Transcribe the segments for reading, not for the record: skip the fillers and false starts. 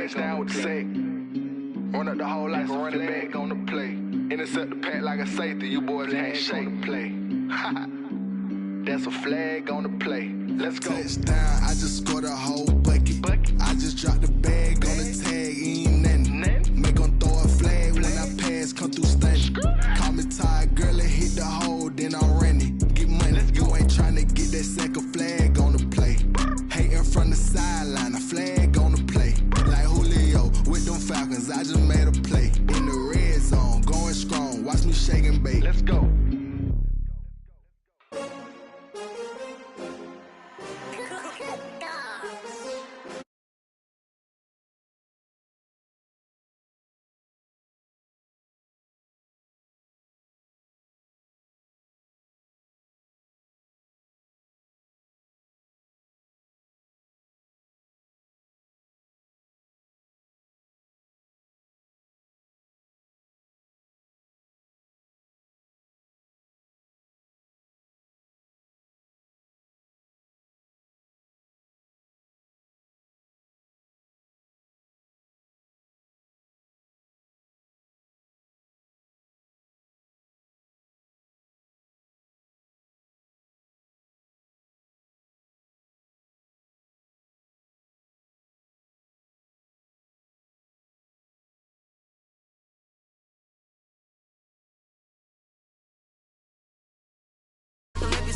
touchdown with the sack. Run up the whole like a running back on the play. Intercept the pack like a safety, you boys ain't shake the play. That's a flag on the play. Let's go. Touchdown, I just scored a whole bucket. I just dropped the bag on the tag, ain't nothing. Make 'em throw a flag when I pass, come through stunning. Call me tired, girl, and hit the hole, then I'm running. Get money, you ain't tryna get that second flag on the play. Hating from the sideline, a flag on the play. Like Julio with them Falcons, I just made a play. In the red zone, going strong, watch me shake and bake. Let's go.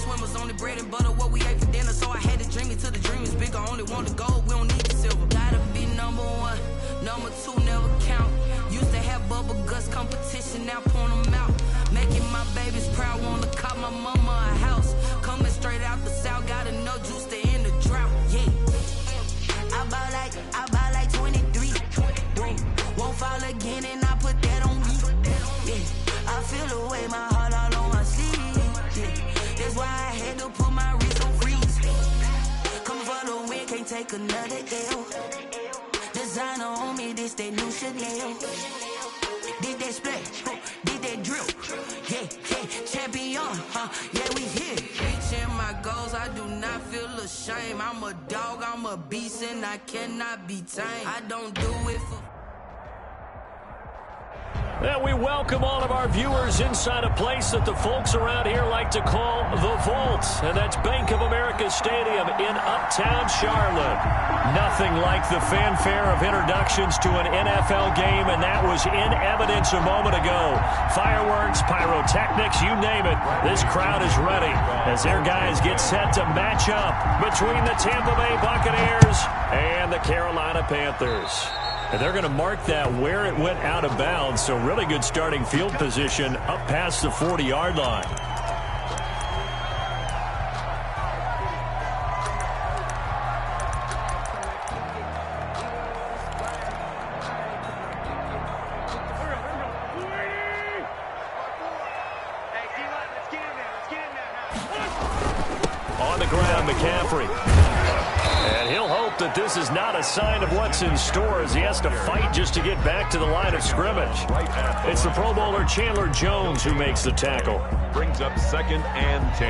Swimmers only bread and butter, what we ate for dinner. So I had to dream it till the dream is bigger. Only want the gold, we don't need the silver. Gotta be number one, number two never count. Used to have bubble guts competition, now point them out. Making my babies proud, wanna call my mama a house. Coming straight out the south, got enough juice to end the drought. Yeah, I buy like 23. Won't fall again, and I put that on me. Yeah, I feel the way, my heart all on my sleeve. Yeah. That's why I had to put my wrist on freeze. Coming for the win, can't take another L. Designer on me, this that new Chanel. Did that splash, did that drill. Yeah, champion, yeah, we here. Reaching my goals, I do not feel ashamed. I'm a dog, I'm a beast, and I cannot be tamed. I don't do it for... And we welcome all of our viewers inside a place that the folks around here like to call the Vault. And that's Bank of America Stadium in Uptown Charlotte. Nothing like the fanfare of introductions to an NFL game, and that was in evidence a moment ago. Fireworks, pyrotechnics, you name it. This crowd is ready as their guys get set to match up between the Tampa Bay Buccaneers and the Carolina Panthers. And they're going to mark that where it went out of bounds, so really good starting field position up past the 40-yard line. On the ground, McCaffrey. And he'll hope that this is not a sign of what's in store as he has to fight just to get back to the line of scrimmage. It's the Pro Bowler Chandler Jones who makes the tackle. Brings up 2nd and 10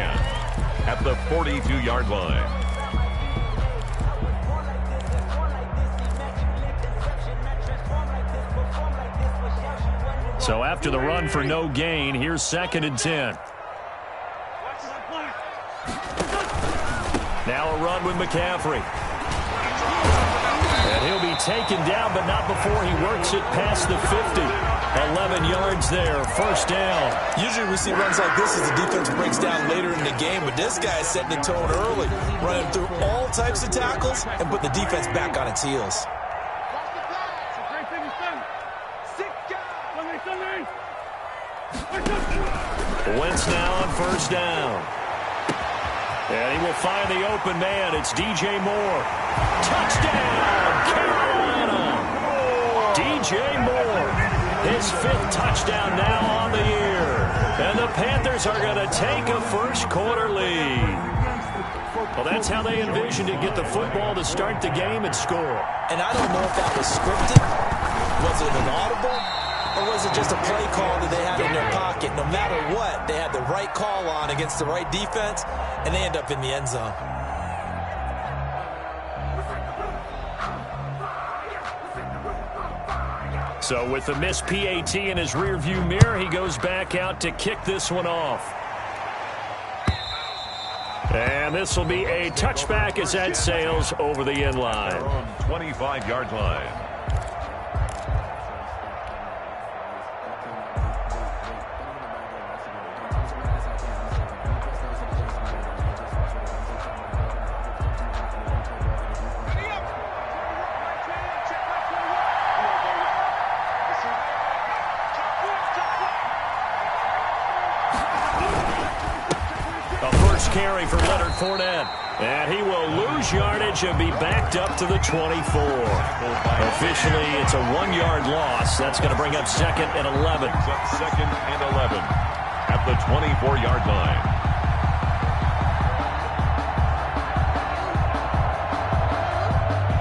at the 42-yard line. So after the run for no gain, here's 2nd and 10. Now a run with McCaffrey. And he'll be taken down, but not before he works it past the 50. 11 yards there, first down. Usually we see runs like this as the defense breaks down later in the game, but this guy is setting the tone early, running through all types of tackles and put the defense back on its heels. Wentz now on first down. And he will find the open man. It's DJ Moore. Touchdown, Carolina. DJ Moore, his 5th touchdown now on the year. And the Panthers are going to take a first-quarter lead. Well, that's how they envisioned it, get the football to start the game and score. And I don't know if that was scripted. Was it an audible? Or was it just a play call that they had in their pocket? No matter what, they had the right call on against the right defense, and they end up in the end zone. So with the missed PAT in his rearview mirror, he goes back out to kick this one off. And this will be a touchback as that sails over the end line. 25-yard line. Carry for Leonard Fournette. And he will lose yardage and be backed up to the 24. Officially, it's a 1-yard loss. That's going to bring up 2nd and 11. Second and 11 at the 24-yard line.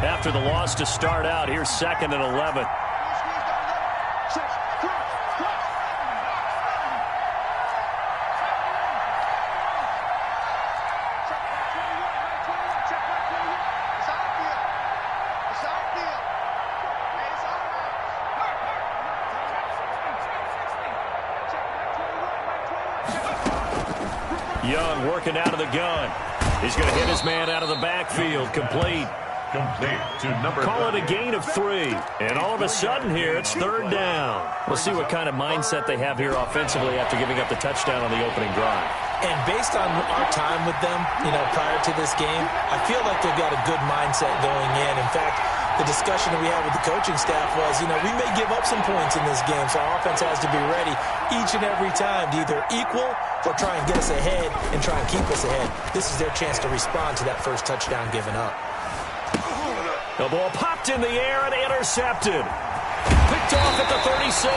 After the loss to start out, here's 2nd and 11. Young working out of the gun. He's going to hit his man out of the backfield. Complete. Complete to number. Call it a gain of 3. And all of a sudden here, it's 3rd down. We'll see what kind of mindset they have here offensively after giving up the touchdown on the opening drive. And based on our time with them, prior to this game, I feel like they've got a good mindset going in. In fact, the discussion that we had with the coaching staff was, we may give up some points in this game, so our offense has to be ready each and every time to either equal or try and get us ahead and try and keep us ahead. This is their chance to respond to that first touchdown given up. The ball popped in the air and intercepted. Picked off at the 36.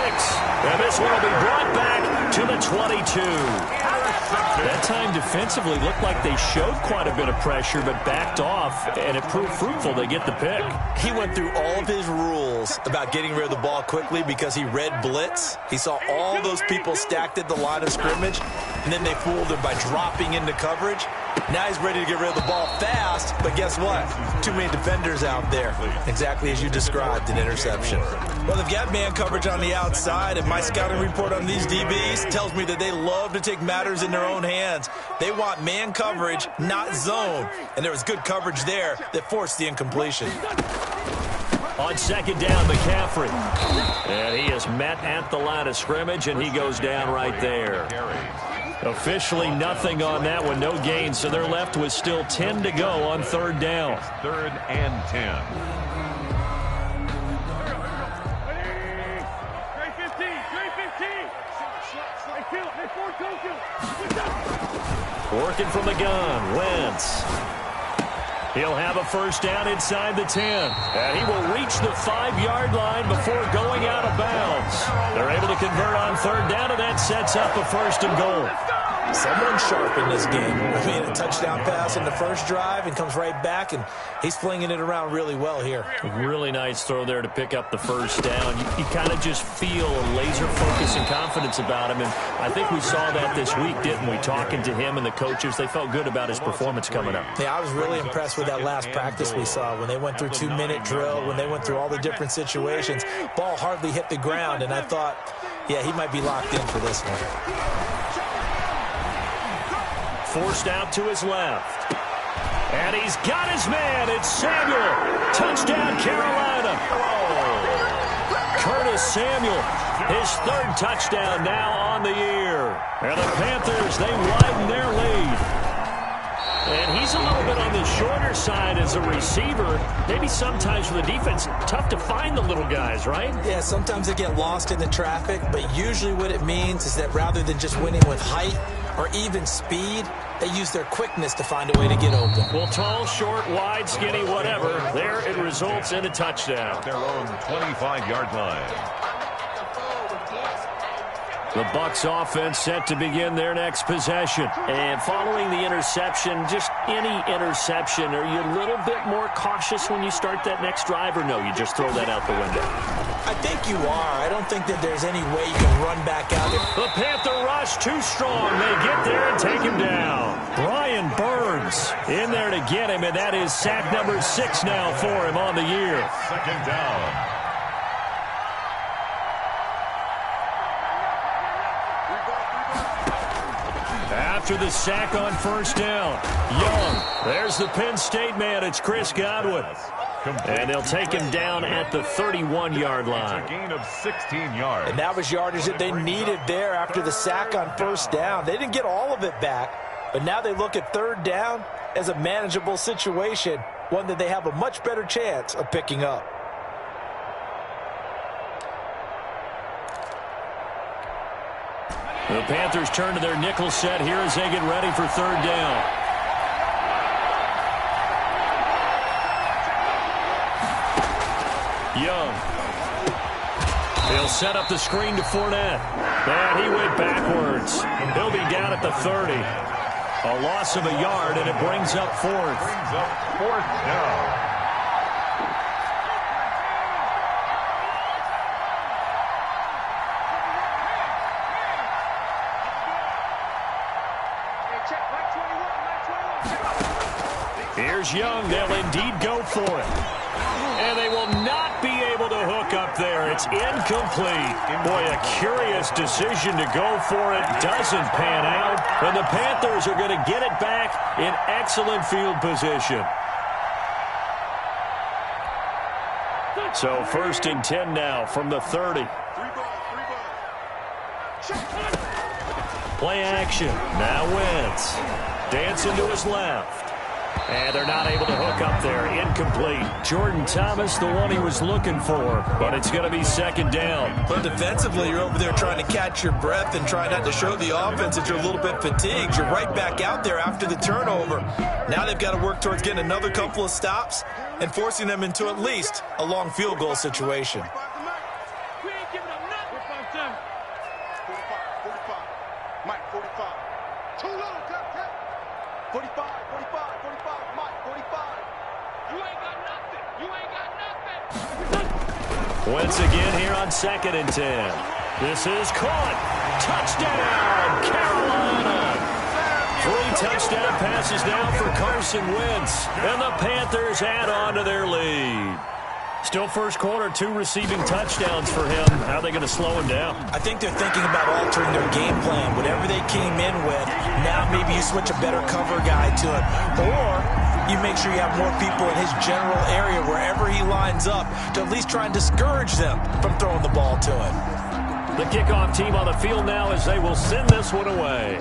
And this one will be brought back to the 22. That time defensively looked like they showed quite a bit of pressure but backed off, and it proved fruitful. They get the pick. He went through all of his rules about getting rid of the ball quickly because he read blitz. He saw all those people stacked at the line of scrimmage, and then they fooled him by dropping into coverage. Now he's ready to get rid of the ball fast, but guess what? Too many defenders out there. Exactly as you described, an interception. Well, they've got man coverage on the outside, and my scouting report on these DBs tells me that they love to take matters in their own hands. They want man coverage, not zone, and there was good coverage there that forced the incompletion. On 2nd down, McCaffrey. And he is met at the line of scrimmage, and he goes down right there. Officially nothing on that one, no gain, so they're left with still 10 to go on 3rd down. 3rd and 10. Working from the gun, Wentz. He'll have a 1st down inside the 10. And he will reach the 5-yard line before going out of bounds. They're able to convert on 3rd down, and that sets up a 1st and goal. Someone sharp in this game. A touchdown pass in the first drive and comes right back, and he's flinging it around really well here. Really nice throw there to pick up the 1st down. You kind of just feel a laser focus and confidence about him, and I think we saw that this week, didn't we? Talking to him and the coaches, they felt good about his performance coming up. Yeah, I was really impressed with that last practice we saw when they went through 2-minute drill, when they went through all the different situations. Ball hardly hit the ground, and I thought, yeah, he might be locked in for this one. Forced out to his left. And he's got his man. It's Samuel. Touchdown, Carolina. Oh. Curtis Samuel, his 3rd touchdown now on the year. And the Panthers, they widen their lead. And he's a little bit on the shorter side as a receiver. Maybe sometimes for the defense, tough to find the little guys, right? Yeah, sometimes they get lost in the traffic, but usually what it means is that rather than just winning with height or even speed, they use their quickness to find a way to get open. Well, tall, short, wide, skinny, whatever. There it results in a touchdown. Their own 25-yard line. The Bucs offense set to begin their next possession. And following the interception, just any interception, are you a little bit more cautious when you start that next drive, or no, you just throw that out the window? I think you are. I don't think that there's any way you can run back out there. The Panther rush too strong. They get there and take him down. Brian Burns in there to get him, and that is sack number 6 now for him on the year. 2nd down. after the sack on first down. Young. There's the Penn State man. It's Chris Godwin. And they'll take him down at the 31-yard line. It's a gain of 16 yards. And that was yardage that they needed there after the sack on first down. They didn't get all of it back, but now they look at third down as a manageable situation, one that they have a much better chance of picking up. The Panthers turn to their nickel set here as they get ready for third down. Young. He'll set up the screen to Fournette. And he went backwards. He'll be down at the 30. A loss of a yard, and it brings up fourth. Fourth down. Here's Young. They'll indeed go for it. And they will not be able to hook up there. It's incomplete. Boy, a curious decision to go for it. Doesn't pan out. And the Panthers are going to get it back in excellent field position. So first and 10 now from the 30. Play action. Now Wentz. Dancing to his left. And they're not able to hook up there. Incomplete. Jordan Thomas, the one he was looking for. But it's going to be second down. But defensively, you're over there trying to catch your breath and try not to show the offense that you're a little bit fatigued. You're right back out there after the turnover. Now they've got to work towards getting another couple of stops and forcing them into at least a long field goal situation. We ain't giving up nothing. 45. Mike, 45. Too low, tap. 45, Mike, 45. You ain't got nothing. Wentz again here on second and 10. This is caught. Touchdown, Carolina. 3 touchdown passes now for Carson Wentz. And the Panthers add on to their lead. Still first quarter, 2 receiving touchdowns for him. How are they going to slow him down? I think they're thinking about altering their game plan. Whatever they came in with, now maybe you switch a better cover guy to it. Or you make sure you have more people in his general area wherever he lines up to at least try and discourage them from throwing the ball to him. The kickoff team on the field now as they will send this one away.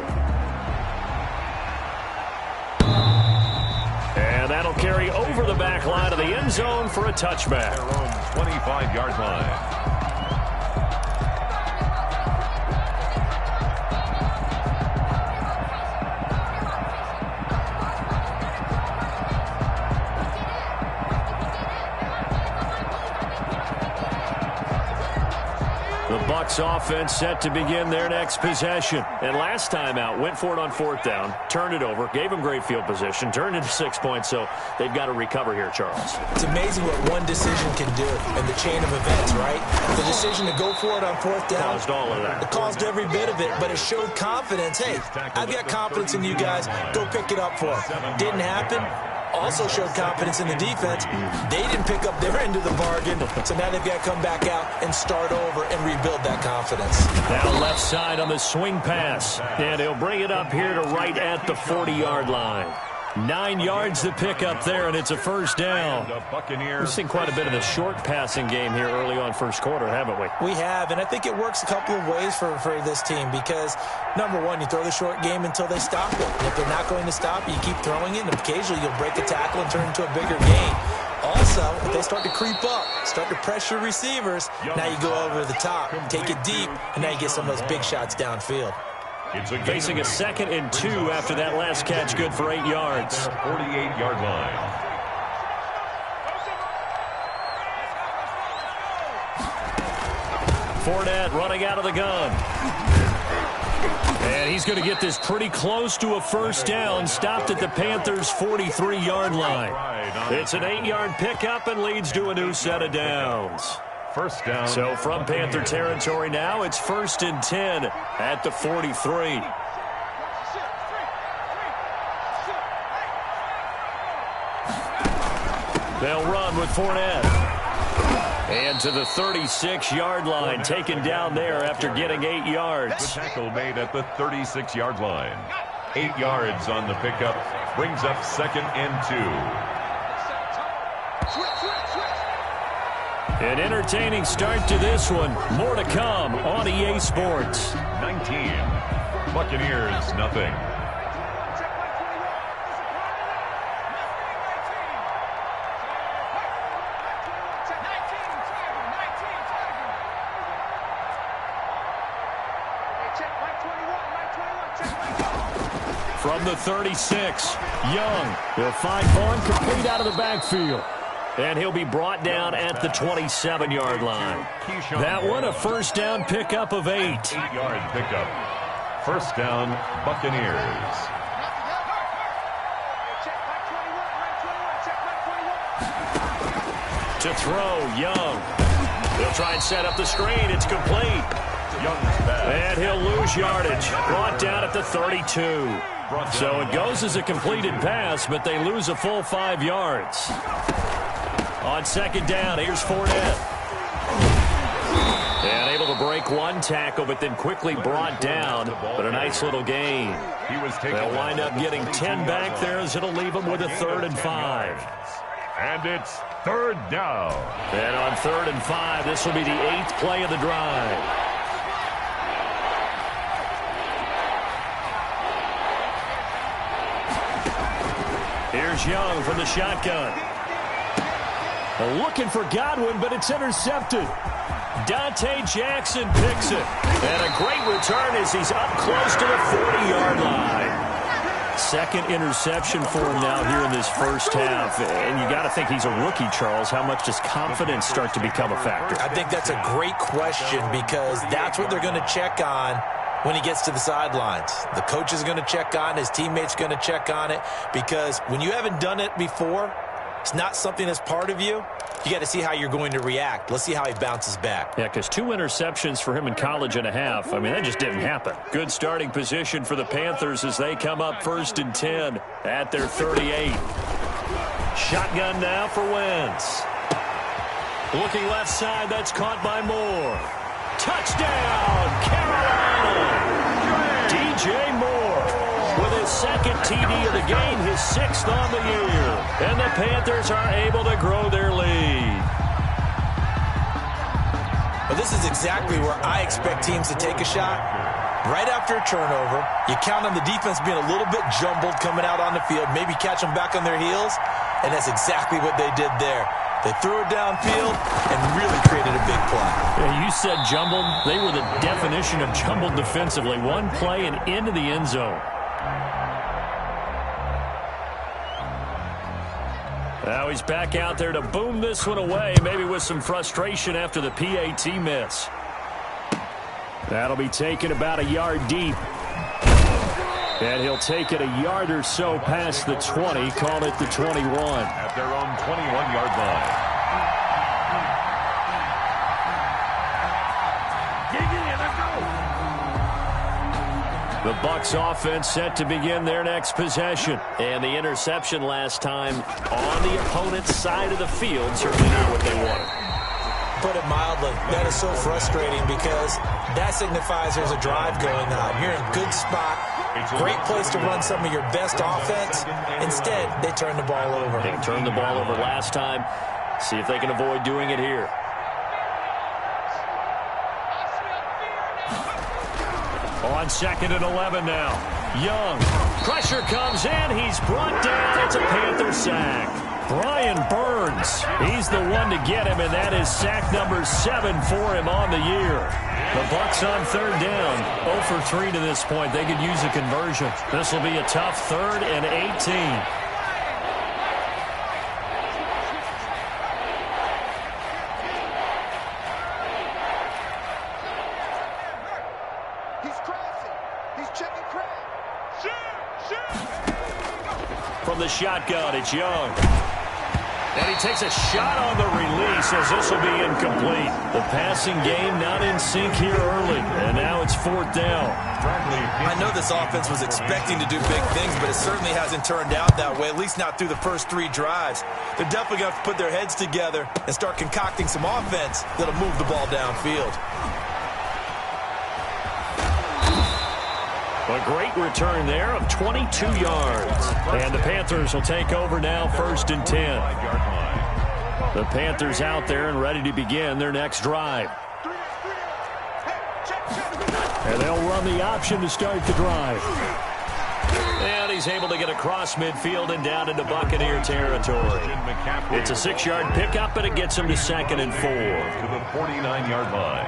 And that'll carry over the back line of the end zone for a touchback. Their own 25-yard line. The Bucs offense set to begin their next possession. And last time out, went for it on fourth down, turned it over, gave them great field position, turned into 6 points, so they've got to recover here, Charles. It's amazing what one decision can do in the chain of events, right? The decision to go for it on fourth down. Caused all of that. It caused every bit of it, but it showed confidence. Hey, I've got confidence in you guys. Go pick it up for them. Didn't happen. Also showed confidence in the defense. They didn't pick up their end of the bargain, so now they've got to come back out and start over and rebuild that confidence. Now left side on the swing pass, and he'll bring it up here to right at the 40-yard line. 9 yards to pick up there, and it's a first down. We've seen quite a bit of the short passing game here early on first quarter, haven't we? We have, and I think it works a couple of ways for this team because, number one, you throw the short game until they stop it. And if they're not going to stop, you keep throwing it, and occasionally you'll break a tackle and turn it into a bigger gain. Also, if they start to creep up, start to pressure receivers, now you go over the top, take it deep, and now you get some of those big shots downfield. Facing a 2nd and 2 after that last catch, good for 8 yards. 48-yard line. Fournette running out of the gun. And he's going to get this pretty close to a first down, stopped at the Panthers' 43-yard line. It's an 8-yard pickup and leads to a new set of downs. First down. So from Panther territory now, it's 1st and 10 at the 43. They'll run with Fournette. And to the 36-yard line, taken down there after getting 8 yards. The tackle made at the 36-yard line. 8 yards on the pickup. Brings up 2nd and 2. An entertaining start to this one. More to come on EA Sports. 19. Buccaneers, nothing. From the 36, Young will find Vaughn complete out of the backfield. And he'll be brought down at the 27-yard line. That one, a first down pickup of 8. 8-yard pickup. First down, Buccaneers. To throw, Young. He'll try and set up the screen. It's complete. Young's pass. And he'll lose yardage. Brought down at the 32. So it goes as a completed pass, but they lose a full 5 yards. On second down, here's Fournette. And able to break one tackle, but then quickly brought down. But a nice little gain. They'll wind up getting 10 back there as it'll leave them with a 3rd and 5. And it's 3rd down. And on 3rd and 5, this will be the 8th play of the drive. Here's Young from the shotgun. Looking for Godwin, but it's intercepted. Dante Jackson picks it. And a great return as he's up close to the 40-yard line. Second interception for him now here in this first half. And you got to think he's a rookie, Charles. How much does confidence start to become a factor? I think that's a great question because that's what they're going to check on when he gets to the sidelines. The coach is going to check on it. His teammate's going to check on it because when you haven't done it before, it's not something that's part of you. You got to see how you're going to react. Let's see how he bounces back. Yeah, because 2 interceptions for him in college and a half. I mean, that just didn't happen. Good starting position for the Panthers as they come up 1st and 10 at their 38. Shotgun now for Wentz. Looking left side, that's caught by Moore. Touchdown, Carolina! DJ Moore with his 2nd TD of the game, his 6th on the year. And the Panthers are able to grow their lead. Well, this is exactly where I expect teams to take a shot. Right after a turnover, you count on the defense being a little bit jumbled coming out on the field, maybe catch them back on their heels, and that's exactly what they did there. They threw it downfield and really created a big play. Yeah, you said jumbled. They were the definition of jumbled defensively. One play and into the end zone. Now he's back out there to boom this one away, maybe with some frustration after the PAT miss. That'll be taken about a yard deep. And he'll take it a yard or so past the 20, call it the 21. At their own 21-yard line. The Bucs offense set to begin their next possession. And the interception last time on the opponent's side of the field, certainly not what they wanted. Put it mildly, that is so frustrating because that signifies there's a drive going on. You're in a good spot, great place to run some of your best offense. Instead, they turn the ball over. They turned the ball over last time. See if they can avoid doing it here. On 2nd and 11 now. Young. Pressure comes in. He's brought down. It's a Panther sack. Brian Burns. He's the one to get him, and that is sack number 7 for him on the year. The Bucs on 3rd down. 0 for 3 to this point. They could use a conversion. This will be a tough 3rd and 18. From the shotgun, it's Young. And he takes a shot on the release as this will be incomplete. The passing game not in sync here early. And now it's 4th down. I know this offense was expecting to do big things, but it certainly hasn't turned out that way, at least not through the first 3 drives. They're definitely going to have to put their heads together and start concocting some offense that'll move the ball downfield. A great return there of 22 yards. And the Panthers will take over now, 1st and 10. The Panthers out there and ready to begin their next drive. And they'll run the option to start the drive. And he's able to get across midfield and down into Buccaneer territory. It's a 6-yard pickup, and it gets him to 2nd and 4. To the 49-yard line.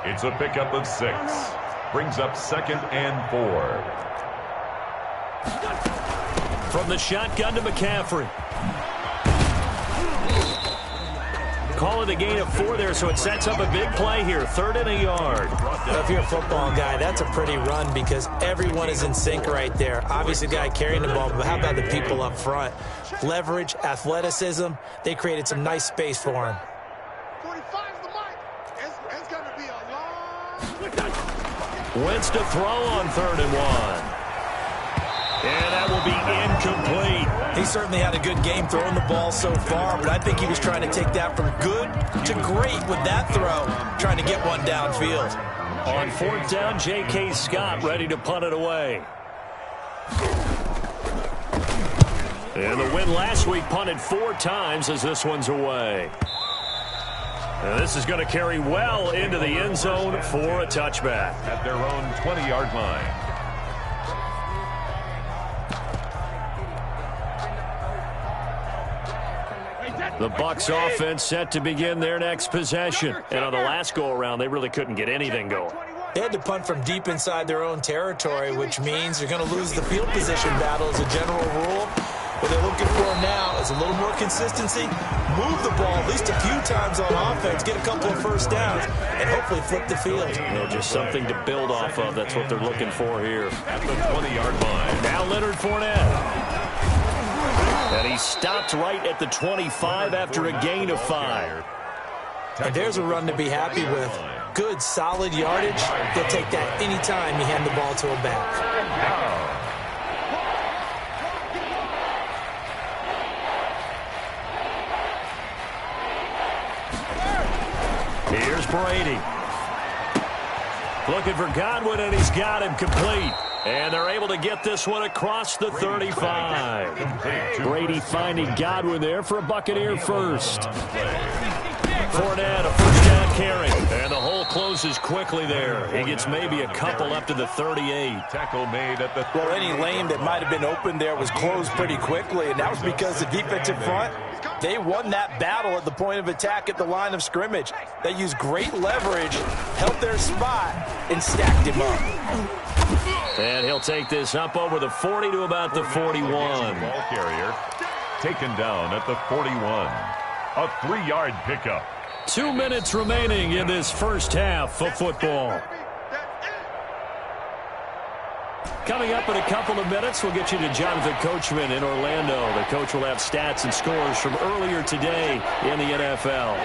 It's a pickup of 6. Brings up 2nd and 4. From the shotgun to McCaffrey. Call it a gain of 4 there, so it sets up a big play here. 3rd and a yard. Well, if you're a football guy, that's a pretty run because everyone is in sync right there. Obviously, the guy carrying the ball, but how about the people up front? Leverage, athleticism. They created some nice space for him. 45's the mark. It's going to be a long... Wentz to throw on 3rd and 1. And that will be incomplete. He certainly had a good game throwing the ball so far, but I think he was trying to take that from good to great with that throw, trying to get one downfield. On 4th down, J.K. Scott ready to punt it away. And the win last week punted 4 times as this one's away. And this is going to carry well into the end zone for a touchback. At their own 20-yard line. The Bucs offense set to begin their next possession. And on the last go-around, they really couldn't get anything going. They had to punt from deep inside their own territory, which means they're going to lose the field position battle as a general rule. What they're looking for now is a little more consistency, move the ball at least a few times on offense, get a couple of first downs, and hopefully flip the field. Just something to build off of. That's what they're looking for here. At the 20-yard line. Now Leonard Fournette. And he stopped right at the 25 after a gain of 5. And there's a run to be happy with. Good, solid yardage. He'll take that anytime you hand the ball to a back. Here's Brady. Looking for Godwin, and he's got him complete. And they're able to get this one across the 35. Brady finding Godwin there for a Buccaneer first. Fournette, a first down carry. And the hole closes quickly there. He gets maybe a couple up to the 38. Tackle made at the... Well, any lane that might have been open there was closed pretty quickly, and that was because the defensive front, they won that battle at the point of attack at the line of scrimmage. They used great leverage, held their spot, and stacked him up. And he'll take this up over the 40 to about the 41. Ball carrier taken down at the 41. A 3-yard pickup. 2 minutes remaining in this first half of football. Coming up in a couple of minutes, we'll get you to Jonathan Coachman in Orlando. The coach will have stats and scores from earlier today in the NFL.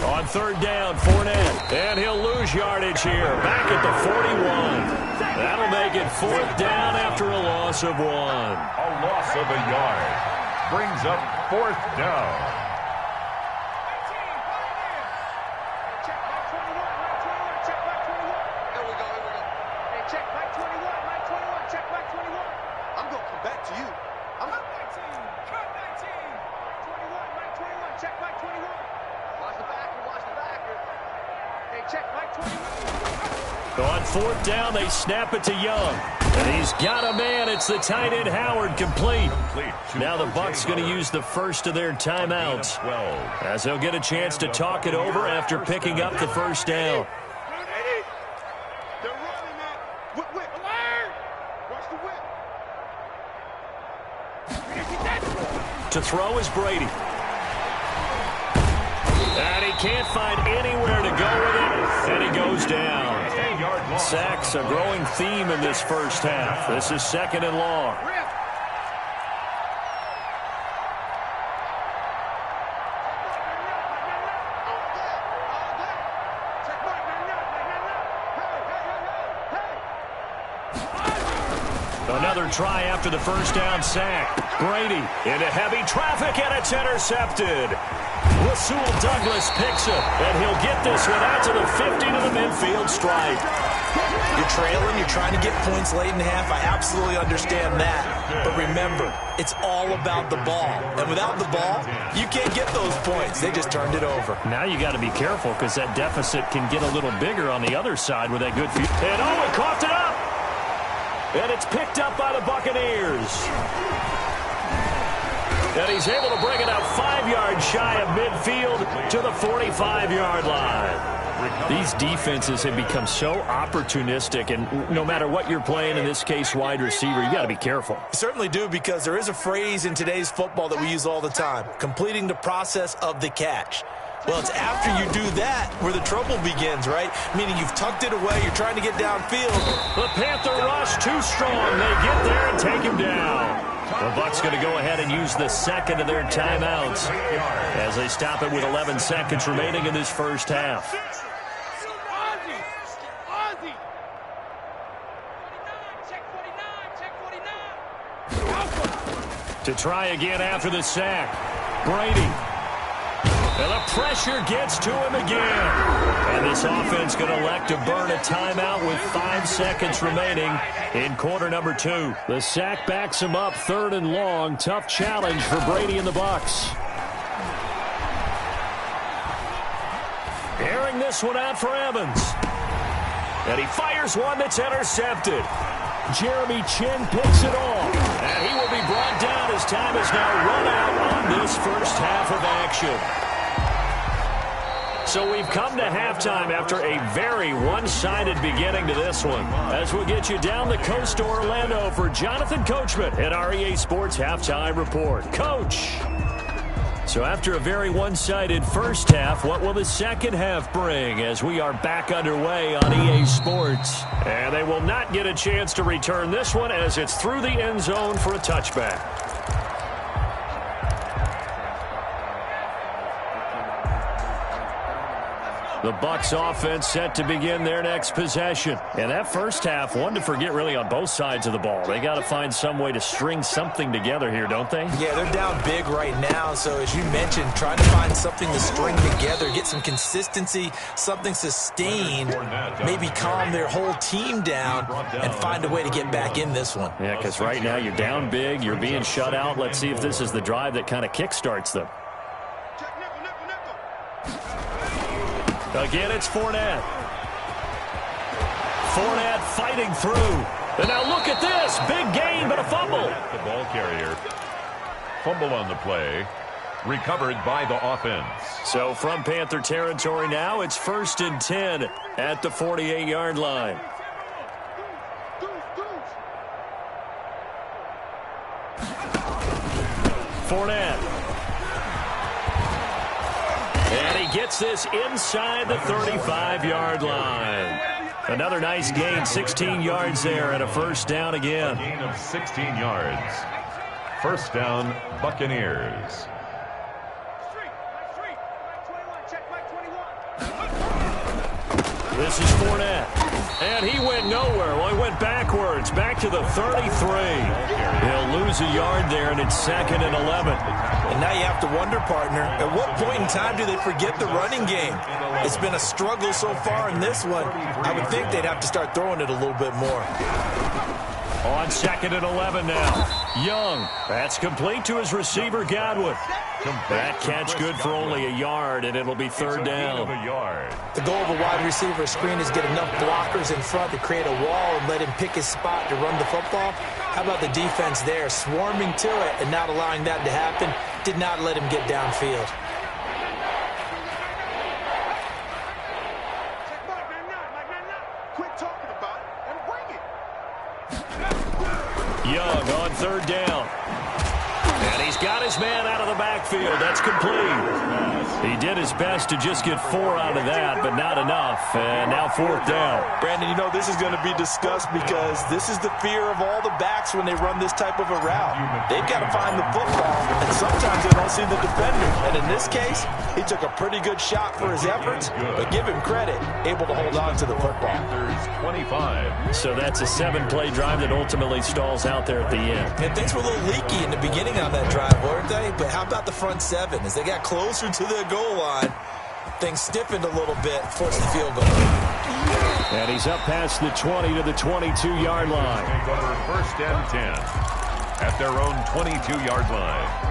On 3rd down, Fournette, and he'll lose yardage here. Back at the 41. That'll make it 4th down after a loss of 1. A loss of a yard. Brings up 4th down. On 4th down, they snap it to Young. And he's got a man. It's the tight end Howard complete. Now the Bucs going to use the first of their timeouts as they'll get a chance to talk it over after picking up the first down. To throw is Brady. And he can't find anywhere to go with it, and he goes down. Sacks, a growing theme in this first half. This is 2nd and long. Another try after the first down sack. Brady into heavy traffic, and it's intercepted. Rasul Douglas picks it, and he'll get this one out to the 50 to the midfield stripe. You're trailing, you're trying to get points late in the half. I absolutely understand that. But remember, it's all about the ball. And without the ball, you can't get those points. They just turned it over. Now you got to be careful because that deficit can get a little bigger on the other side with that good field. And Owen coughed it up. And it's picked up by the Buccaneers. And he's able to bring it out 5 yards shy of midfield to the 45-yard line. These defenses have become so opportunistic, and no matter what you're playing, in this case wide receiver, you got to be careful. You certainly do, because there is a phrase in today's football that we use all the time, completing the process of the catch. Well, it's after you do that where the trouble begins, right? Meaning you've tucked it away, you're trying to get downfield. The Panther rush too strong. They get there and take him down. The Bucs going to go ahead and use the second of their timeouts as they stop it with 11 seconds remaining in this first half. To try again after the sack. Brady. And the pressure gets to him again. And this offense going to elect to burn a timeout with 5 seconds remaining in quarter number 2. The sack backs him up, 3rd and long. Tough challenge for Brady and the Bucs. Airing this one out for Evans. And he fires one that's intercepted. Jeremy Chin picks it off. And he will be brought down as time is now run out on this first half of action. So we've come to halftime after a very one-sided beginning to this one. As we'll get you down the coast to Orlando for Jonathan Coachman at our EA Sports Halftime Report. Coach! So after a very one-sided first half, what will the second half bring as we are back underway on EA Sports? And they will not get a chance to return this one as it's through the end zone for a touchback. The Bucs offense set to begin their next possession. And that first half, one to forget really on both sides of the ball. They got to find some way to string something together here, don't they? Yeah, they're down big right now. So as you mentioned, trying to find something to string together, get some consistency, something sustained, maybe calm their whole team down and find a way to get back in this one. Yeah, because right now you're down big, you're being shut out. Let's see if this is the drive that kind of kickstarts them. Again, it's Fournette. Fournette fighting through. And now look at this. Big gain, but a fumble. The ball carrier. Fumble on the play. Recovered by the offense. So from Panther territory now, it's 1st and 10 at the 48-yard line. Fournette. And he gets this inside the 35-yard line. Another nice gain, 16 yards there, and a first down again. A gain of 16 yards. First down, Buccaneers. This is Fournette. And he went nowhere. Well, he went backwards, back to the 33. He'll lose a yard there, and it's 2nd and 11. And now you have to wonder, partner, at what point in time do they forget the running game? It's been a struggle so far in this one. I would think they'd have to start throwing it a little bit more. On 2nd and 11 now. Young. That's complete to his receiver, Godwin. That catch good for only a yard, and it'll be 3rd down. The goal of a wide receiver screen is get enough blockers in front to create a wall and let him pick his spot to run the football. How about the defense there, swarming to it and not allowing that to happen? Did not let him get downfield. Young on 3rd down. And he's got his man out of the backfield. That's complete. He did his best to just get 4 out of that, but not enough. And now 4th down. Brandon, you know this is going to be discussed because this is the fear of all the backs when they run this type of a route. They've got to find the football, and sometimes they don't see the defender. And in this case, he took a pretty good shot for his efforts, but give him credit, able to hold on to the football. 25. So that's a 7-play drive that ultimately stalls out there at the end. And things were a little leaky in the beginning on that drive. drive, weren't they? But how about the front seven? As they got closer to their goal line, things stiffened a little bit, forced the field goal. And he's up past the 20 to the 22-yard line. They go for first and 10 at their own 22-yard line.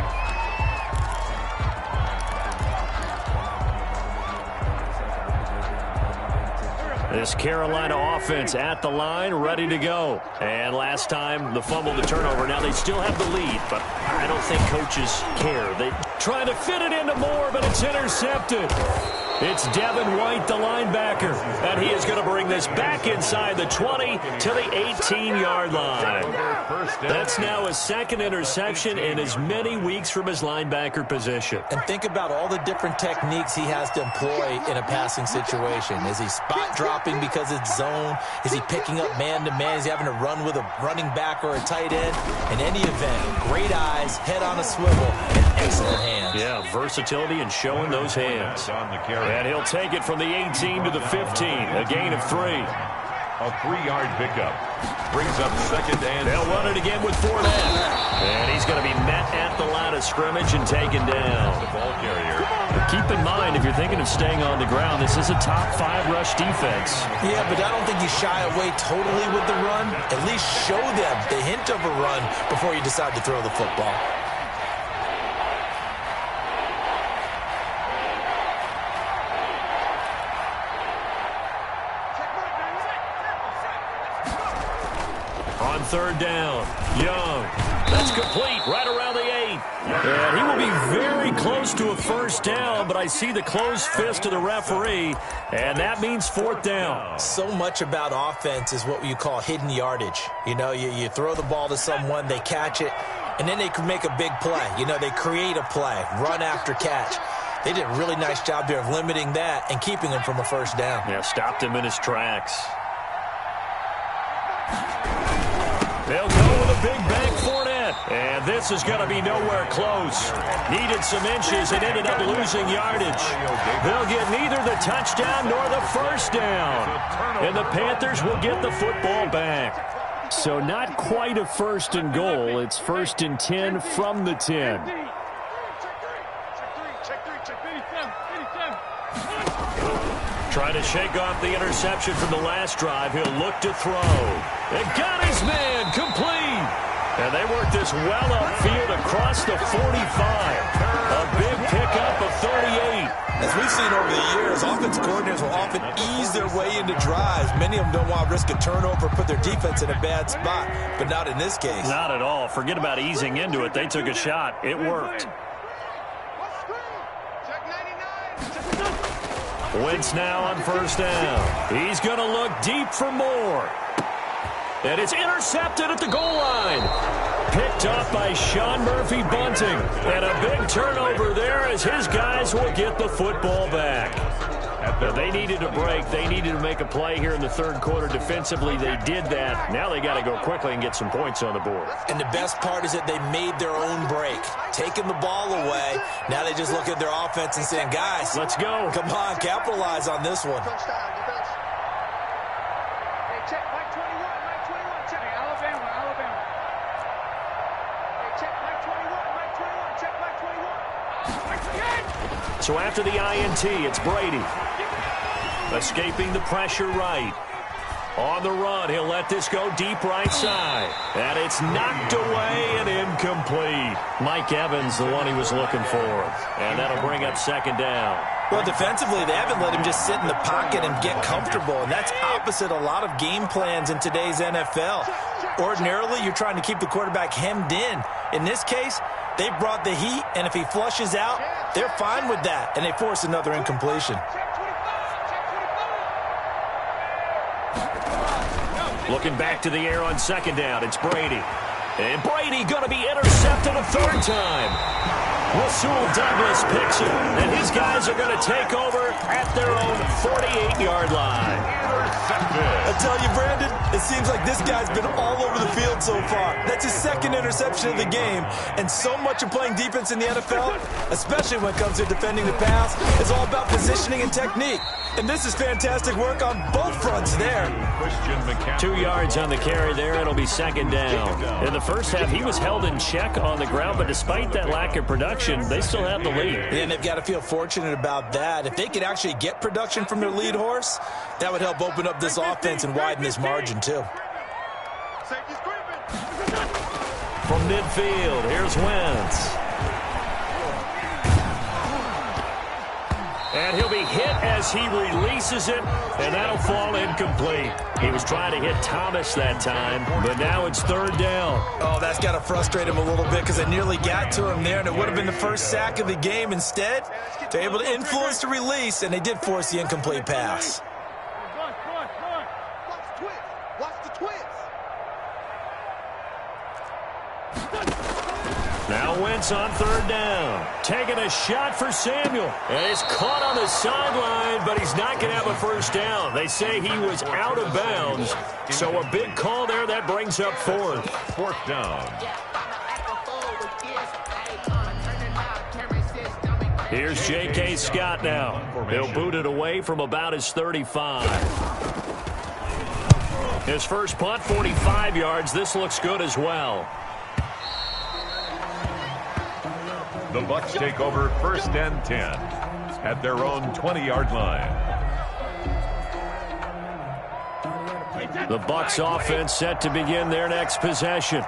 This Carolina offense at the line, ready to go. And last time, the fumble, the turnover. Now they still have the lead, but I don't think coaches care. They try to fit it into Moore, but it's intercepted. It's Devin White, the linebacker, and he is going to bring this back inside the 20 to the 18-yard line. That's now his second interception in as many weeks from his linebacker position. And think about all the different techniques he has to employ in a passing situation. Is he spot dropping because it's zone? Is he picking up man-to-man? Is he having to run with a running back or a tight end? In any event, great eyes, head on a swivel, and excellent hands. Yeah, versatility and showing those hands. And he'll take it from the 18 to the 15, a gain of 3. A 3-yard pickup brings up second and... They'll run it again with Fournette. And he's going to be met at the line of scrimmage and taken down. The ball carrier. Keep in mind, if you're thinking of staying on the ground, this is a top 5 rush defense. Yeah, but I don't think you shy away totally with the run. At least show them the hint of a run before you decide to throw the football. On third down, Young. That's complete, right around the 8. And he will be very close to a first down, but I see the closed fist of the referee, and that means fourth down. So much about offense is what you call hidden yardage. You know, you throw the ball to someone, they catch it, and then they can make a big play. You know, they create a play, run after catch. They did a really nice job there of limiting that and keeping him from a first down. Yeah, stopped him in his tracks. They'll go with a big bank Fournette. And this is going to be nowhere close. Needed some inches and ended up losing yardage. They'll get neither the touchdown nor the first down. And the Panthers will get the football back. So not quite a first and goal. It's first and 10 from the 10. Trying to shake off the interception from the last drive. He'll look to throw. And got his man complete. And they work this well upfield across the 45. A big pickup of 38. As we've seen over the years, offensive coordinators will often ease their way into drives. Many of them don't want to risk a turnover, put their defense in a bad spot, but not in this case. Not at all. Forget about easing into it. They took a shot. It worked. Wentz now on first down. He's going to look deep for more. And it's intercepted at the goal line. Picked up by Sean Murphy-Bunting. And a big turnover there as his guys will get the football back. They needed a break. They needed to make a play here in the third quarter. Defensively, they did that. Now they got to go quickly and get some points on the board. And the best part is that they made their own break. Taking the ball away. Now they just look at their offense and saying, guys, let's go. Come on, capitalize on this one. So after the INT, it's Brady. Escaping the pressure right. On the run, he'll let this go deep right side. And it's knocked away and incomplete. Mike Evans, the one he was looking for. And that'll bring up second down. Well, defensively, they haven't let him just sit in the pocket and get comfortable. And that's opposite a lot of game plans in today's NFL. Ordinarily, you're trying to keep the quarterback hemmed in. In this case, they brought the heat, and if he flushes out, they're fine with that, and they force another incompletion. Looking back to the air on second down, it's Brady. And Brady going to be intercepted a third time. Rasul Douglas picks it, and his guys are going to take over at their own 48-yard line. I tell you, Brandon, it seems like this guy's been all over the field so far. That's his second interception of the game, and so much of playing defense in the NFL, especially when it comes to defending the pass, is all about positioning and technique. And this is fantastic work on both fronts there. 2 yards on the carry there. It'll be second down. In the first half, he was held in check on the ground, but despite that lack of production, they still have the lead. And they've got to feel fortunate about that. If they could actually get production from their lead horse, that would help open up this offense and widen this margin, too. From midfield, here's Wentz. And he'll be hit as he releases it, and that'll fall incomplete. He was trying to hit Thomas that time, but now it's third down. Oh, that's got to frustrate him a little bit because they nearly got to him there, and it would have been the first sack of the game. Instead, they're able to influence the release, and they did force the incomplete pass. Now Wentz on third down. Taking a shot for Samuel. And it's caught on the sideline, but he's not going to have a first down. They say he was out of bounds. So a big call there. That brings up fourth. Fourth down. Here's J.K. Scott now. He'll boot it away from about his 35. His first punt, 45 yards. This looks good as well. The Bucs take over first and 10 at their own 20-yard line. The Bucs offense set to begin their next possession.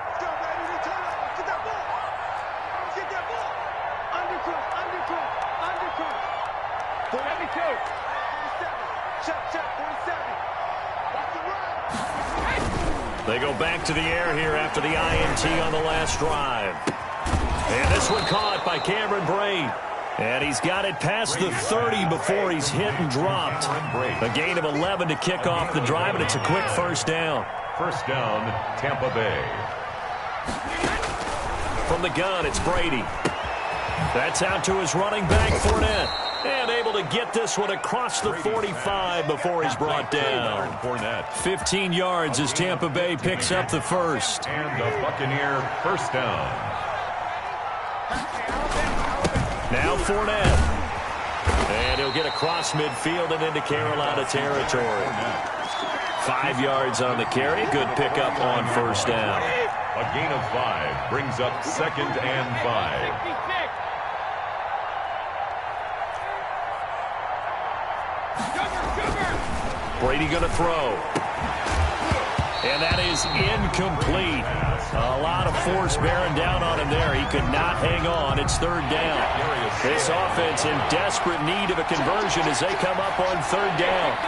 They go back to the air here after the INT on the last drive. And this one caught by Cameron Brate. And he's got it past the 30 before he's hit and dropped. A gain of 11 to kick off the drive, and it's a quick first down. First down, Tampa Bay. From the gun, it's Brady. That's out to his running back, Fournette. And able to get this one across the 45 before he's brought down. 15 yards as Tampa Bay picks up the first. And the Buccaneer first down. Now Fournette. And he'll get across midfield and into Carolina territory. 5 yards on the carry. Good pickup on first down. A gain of 5 brings up second and 5. Brady going to throw. And that is incomplete. A lot of force bearing down on him there. He could not hang on. It's third down. This offense in desperate need of a conversion as they come up on third down.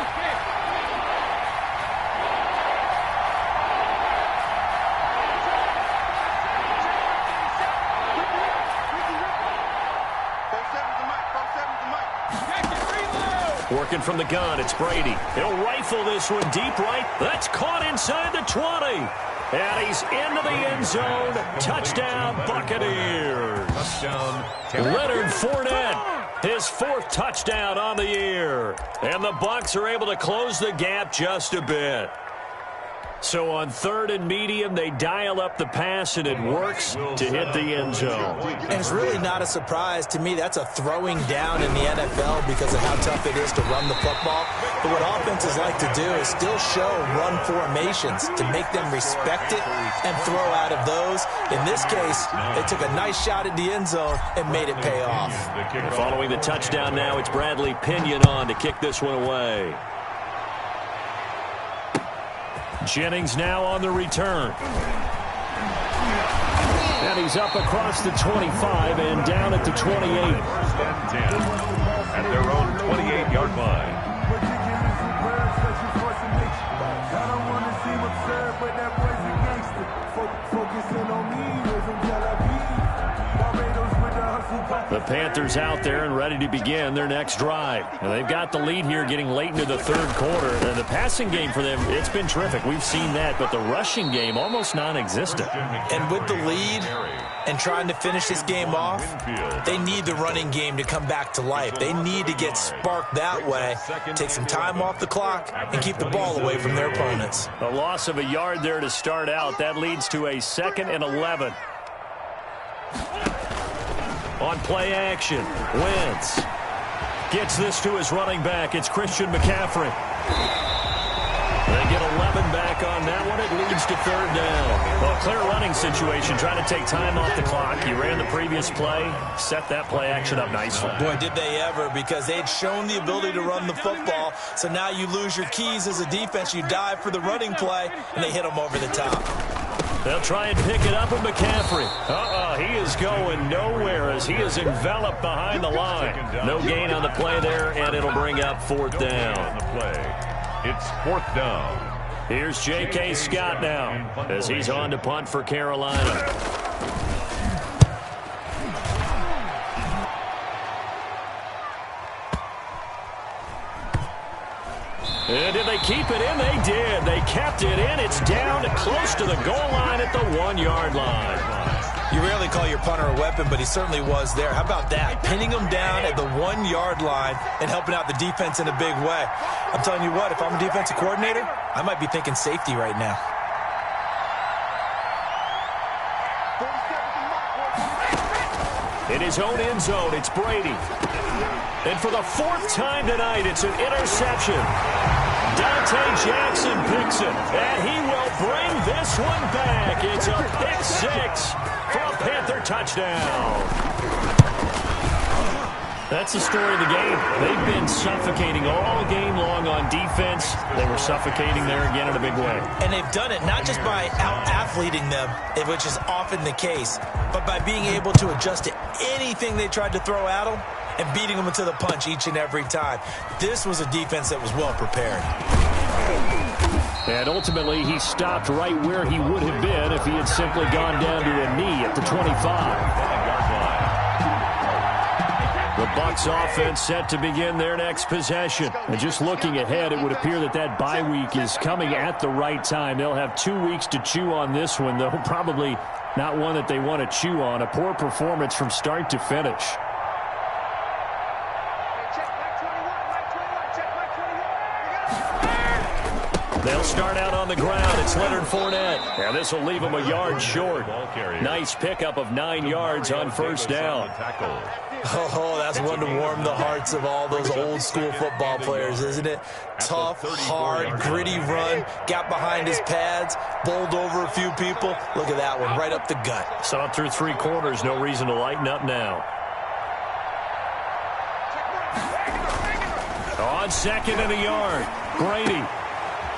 Working from the gun, it's Brady. He'll rifle this one deep right. That's caught inside the 20. And he's into the end zone. Touchdown, Buccaneers. Touchdown, Leonard Fournette, his fourth touchdown on the year. And the Bucs are able to close the gap just a bit. So on third and medium, they dial up the pass, and it works to hit the end zone. And it's really not a surprise to me. That's a throwing down in the NFL because of how tough it is to run the football. But what offenses like to do is still show run formations to make them respect it and throw out of those. In this case, they took a nice shot at the end zone and made it pay off. Following the touchdown now, it's Bradley Pinion on to kick this one away. Jennings now on the return. And he's up across the 25 and down at the 28. First and 10 at their own 28-yard line. The Panthers out there and ready to begin their next drive. And they've got the lead here getting late into the third quarter. And the passing game for them, it's been terrific. We've seen that, but the rushing game almost non-existent. And with the lead and trying to finish this game off, they need the running game to come back to life. They need to get sparked that way, take some time off the clock, and keep the ball away from their opponents. A loss of a yard there to start out. That leads to a 2nd and 11. On play action, Wentz gets this to his running back. It's Christian McCaffrey. They get 11 back on that one. It leads to 3rd down. Well, clear running situation, trying to take time off the clock. He ran the previous play, set that play action up nicely. Boy, did they ever, because they'd shown the ability to run the football. So now you lose your keys as a defense. You dive for the running play, and they hit them over the top. They'll try and pick it up with McCaffrey. He is going nowhere as he is enveloped behind the line. No gain on the play there, and it'll bring up 4th down. It's 4th down. Here's J.K. Scott now as he's on to punt for Carolina. And did they keep it in? They did. They kept it in. It's down close to the goal line at the 1-yard line. You rarely call your punter a weapon, but he certainly was there. How about that? Pinning him down at the 1-yard line and helping out the defense in a big way. I'm telling you what, if I'm a defensive coordinator, I might be thinking safety right now. In his own end zone, it's Brady. And for the 4th time tonight, it's an interception. Dante Jackson picks it, and he will bring this one back. It's a pick 6 for a Panther touchdown. That's the story of the game. They've been suffocating all game long on defense. They were suffocating there again in a big way. And they've done it not just by out-athleting them, which is often the case, but by being able to adjust to anything they tried to throw at them and beating them into the punch each and every time. This was a defense that was well prepared. And ultimately, he stopped right where he would have been if he had simply gone down to a knee at the 25. The Bucs offense set to begin their next possession. And just looking ahead, it would appear that that bye week is coming at the right time. They'll have 2 weeks to chew on this one, though probably not one that they want to chew on. A poor performance from start to finish. They'll start out on the ground. It's Leonard Fournette. And this will leave him a yard short. Nice pickup of 9 yards on 1st down. Oh, that's one to warm the hearts of all those old school football players, isn't it? Tough, hard, gritty run. Got behind his pads, bowled over a few people. Look at that one, right up the gut. Saw it through 3 quarters. No reason to lighten up now. On 2nd and a yard, Brady.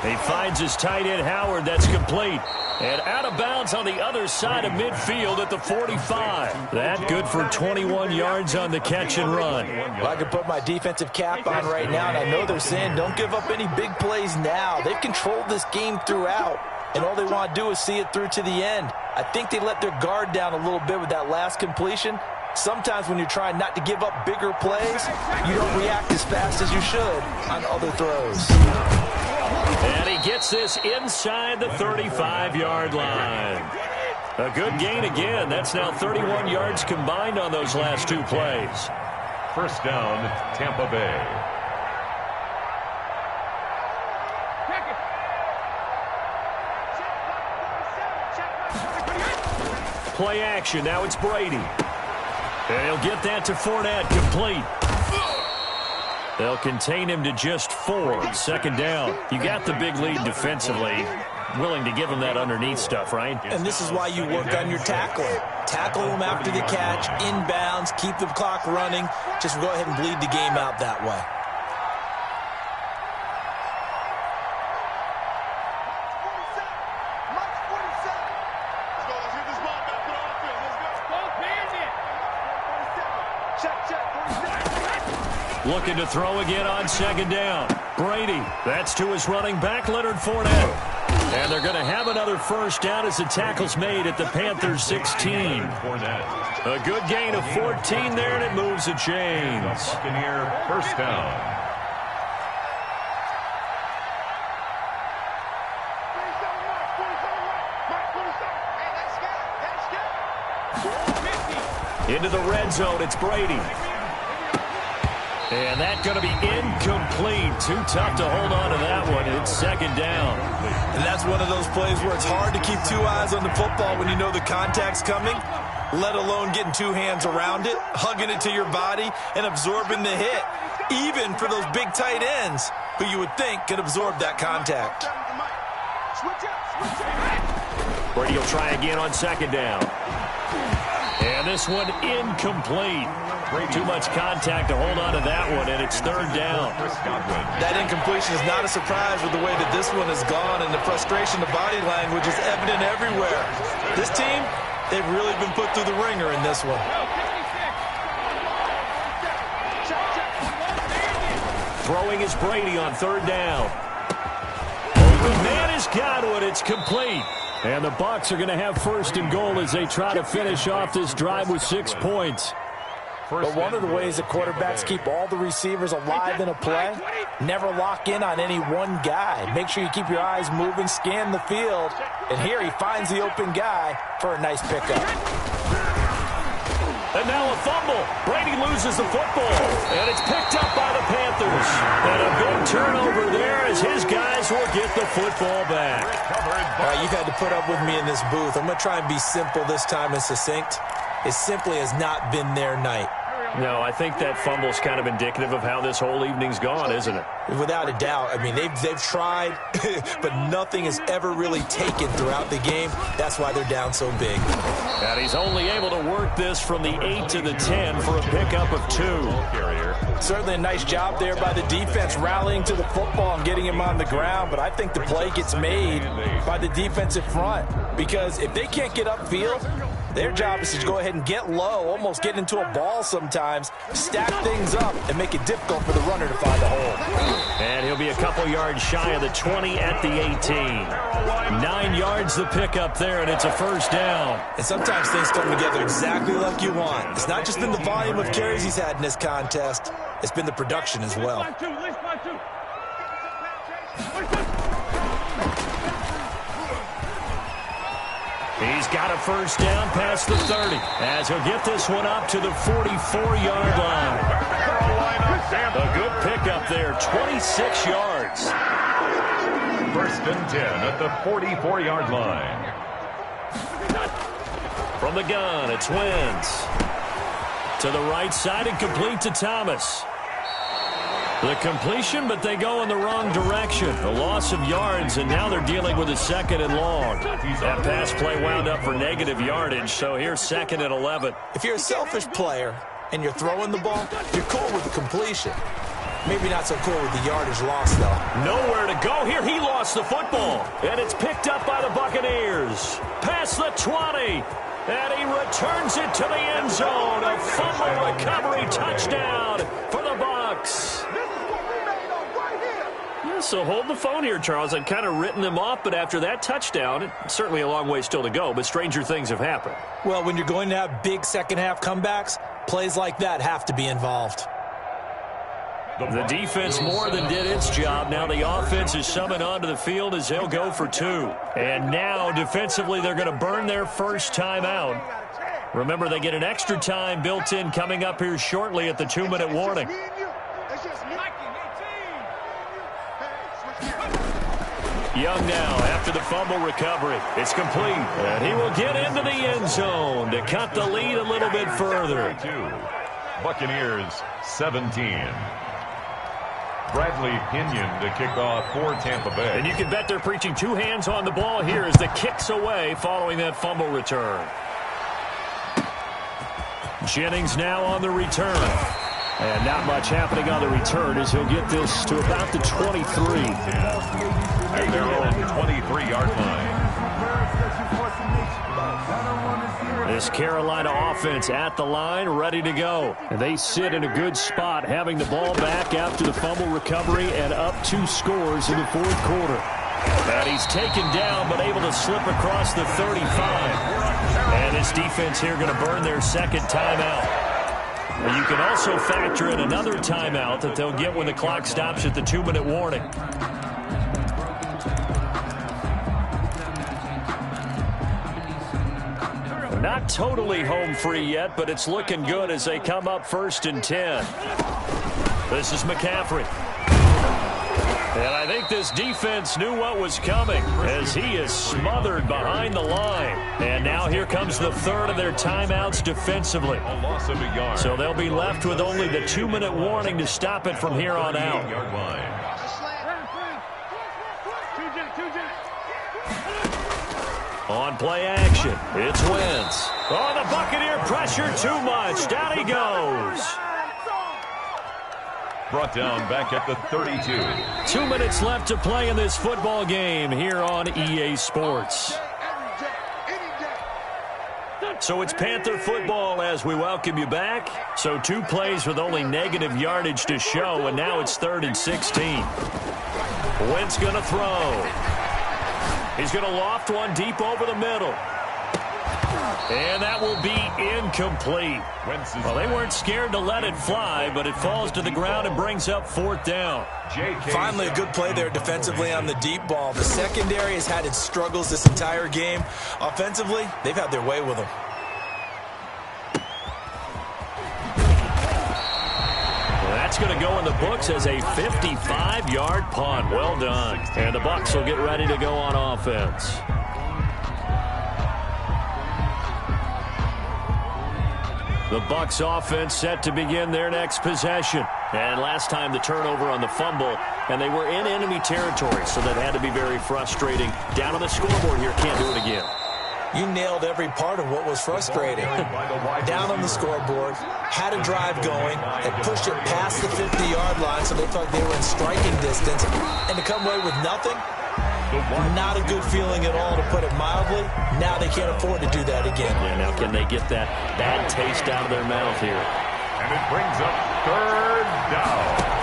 He finds his tight end, Howard. That's complete. And out of bounds on the other side of midfield at the 45. That good for 21 yards on the catch and run. Well, I could put my defensive cap on right now, and I know they're saying don't give up any big plays now. They've controlled this game throughout, and all they want to do is see it through to the end. I think they let their guard down a little bit with that last completion. Sometimes when you're trying not to give up bigger plays, you don't react as fast as you should on other throws. And he gets this inside the 35-yard line. A good gain again. That's now 31 yards combined on those last 2 plays. 1st down, Tampa Bay. Play action. Now it's Brady. And he'll get that to Fournette, complete. They'll contain him to just 4. 2nd down. You got the big lead defensively. Willing to give him that underneath stuff, right? And this is why you work on your tackling. Tackle them after the catch, inbounds, keep the clock running. Just go ahead and bleed the game out that way. Looking to throw again on 2nd down. Brady, that's to his running back, Leonard Fournette. And they're going to have another first down as the tackle's made at the Panthers 16. A good gain of 14 there, and it moves the chains. Buccaneer first down. Into the red zone, it's Brady. And that's going to be incomplete. Too tough to hold on to that one. It's second down. And that's one of those plays where it's hard to keep two eyes on the football when you know the contact's coming, let alone getting two hands around it, hugging it to your body, and absorbing the hit, even for those big tight ends who you would think could absorb that contact. Brady will try again on second down. And this one incomplete. Too much contact to hold on to that one, and it's third down. That incompletion is not a surprise with the way that this one has gone, and the frustration, the body language is evident everywhere. This team, they've really been put through the ringer in this one. Throwing is Brady on third down. The man has got it. It's complete. And the Bucs are going to have first and goal as they try to finish off this drive with 6 points. But one of the ways that quarterbacks keep all the receivers alive in a play, never lock in on any one guy. Make sure you keep your eyes moving, scan the field. And here he finds the open guy for a nice pickup. And now a fumble. Brady loses the football. And it's picked up by the Panthers. And a big turnover there as his guys will get the football back. All right, you've had to put up with me in this booth. I'm going to try and be simple this time and succinct. It simply has not been their night. No, I think that fumble's kind of indicative of how this whole evening's gone, isn't it? Without a doubt. I mean, they've tried, but nothing has ever really taken throughout the game. That's why they're down so big. And he's only able to work this from the 8 to the 10 for a pickup of 2. Certainly a nice job there by the defense rallying to the football and getting him on the ground, but I think the play gets made by the defensive front because if they can't get upfield, their job is to go ahead and get low, almost get into a ball sometimes, stack things up, and make it difficult for the runner to find a hole. And he'll be a couple yards shy of the 20 at the 18. 9 yards the pickup there, and it's a first down. And sometimes things come together exactly like you want. It's not just been the volume of carries he's had in this contest. It's been the production as well. He's got a first down past the 30 as he'll get this one up to the 44-yard line. A good pickup there, 26 yards. First and 10 at the 44-yard line. From the gun, it's Wentz. To the right side and complete to Thomas. The completion, but they go in the wrong direction. A loss of yards, and now they're dealing with a second and long. That pass play wound up for negative yardage, so here's second and 11. If you're a selfish player and you're throwing the ball, you're cool with the completion. Maybe not so cool with the yardage loss, though. Nowhere to go here. He lost the football, and it's picked up by the Buccaneers. Past the 20, and he returns it to the end zone. A fumble recovery touchdown for the Bucs. So hold the phone here, Charles. I'd kind of written them off, but after that touchdown, it's certainly a long way still to go, but stranger things have happened. Well, when you're going to have big second-half comebacks, plays like that have to be involved. The defense more than did its job. Now the offense is summoned onto the field as they'll go for 2. And now, defensively, they're going to burn their first time out. Remember, they get an extra time built in coming up here shortly at the 2-minute warning. Young now after the fumble recovery. It's complete. And he will get into the end zone to cut the lead a little bit further. Buccaneers 17. Bradley Pinion to kick off for Tampa Bay. And you can bet they're preaching 2 hands on the ball here as the kick's away following that fumble return. Jennings now on the return. And not much happening on the return as he'll get this to about the 23. At their own 23-yard line. This Carolina offense at the line, ready to go. And they sit in a good spot, having the ball back after the fumble recovery and up 2 scores in the fourth quarter. And he's taken down, but able to slip across the 35. And this defense here going to burn their second timeout. And you can also factor in another timeout that they'll get when the clock stops at the 2-minute warning. Not totally home free yet, but it's looking good as they come up 1st and 10. This is McCaffrey. And I think this defense knew what was coming as he is smothered behind the line. And now here comes the third of their timeouts defensively. A loss of a yard. So they'll be left with only the 2-minute warning to stop it from here on out. Yard line. On play action, it's Wentz. Oh, the Buccaneer pressure too much. Down he goes. Brought down back at the 32. 2 minutes left to play in this football game here on EA Sports. So it's Panther football as we welcome you back. So 2 plays with only negative yardage to show, and now it's 3rd and 16. Wentz going to throw. He's going to loft one deep over the middle. And that will be incomplete. Well, they weren't scared to let it fly, but it falls to the ground and brings up 4th down. Finally, a good play there defensively on the deep ball. The secondary has had its struggles this entire game. Offensively, they've had their way with them. That's going to go in the books as a 55-yard punt. Well done. And the Bucs will get ready to go on offense. The Bucs offense set to begin their next possession. And last time the turnover on the fumble, and they were in enemy territory, so that had to be very frustrating. Down on the scoreboard here, can't do it again. You nailed every part of what was frustrating. Down on the scoreboard, had a drive going, had pushed it past the 50-yard line so they thought they were in striking distance, and to come away with nothing, not a good feeling at all, to put it mildly. Now they can't afford to do that again. Yeah, now can they get that bad taste out of their mouth here? And it brings up 3rd down.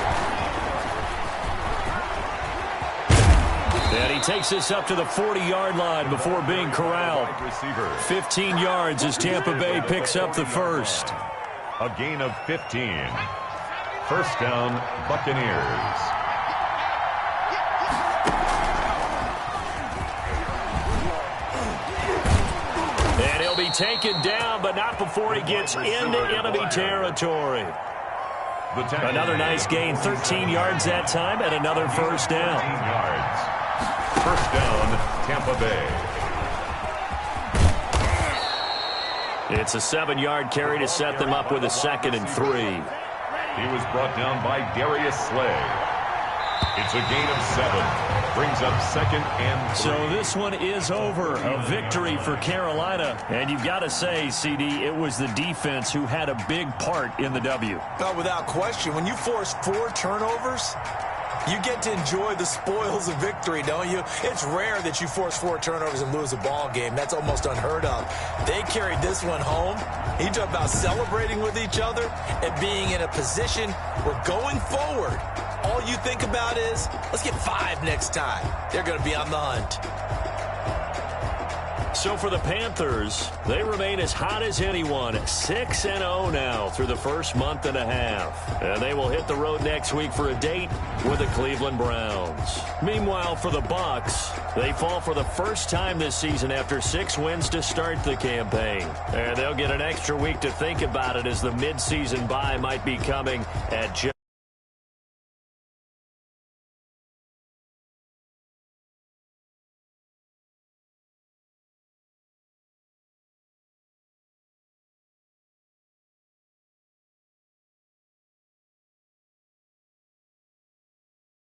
And he takes this up to the 40-yard line before being corralled. 15 yards as Tampa Bay picks up the first. A gain of 15. 1st down, Buccaneers. And he'll be taken down, but not before he gets into enemy territory. Another nice gain, 13 yards that time, and another 1st down. 13 yards. 1st down, Tampa Bay. It's a 7-yard carry to set them up with a 2nd and 3. He was brought down by Darius Slay. It's a gain of 7. Brings up 2nd and 3. So this one is over. A victory for Carolina. And you've got to say, CD, it was the defense who had a big part in the W. Oh, without question. When you force 4 turnovers, you get to enjoy the spoils of victory, don't you? It's rare that you force 4 turnovers and lose a ball game. That's almost unheard of. They carried this one home. You talk about celebrating with each other and being in a position where going forward, all you think about is, let's get 5 next time. They're going to be on the hunt. So for the Panthers, they remain as hot as anyone, 6-0 now through the first month and a half. And they will hit the road next week for a date with the Cleveland Browns. Meanwhile, for the Bucs, they fall for the first time this season after 6 wins to start the campaign. And they'll get an extra week to think about it as the midseason bye might be coming at just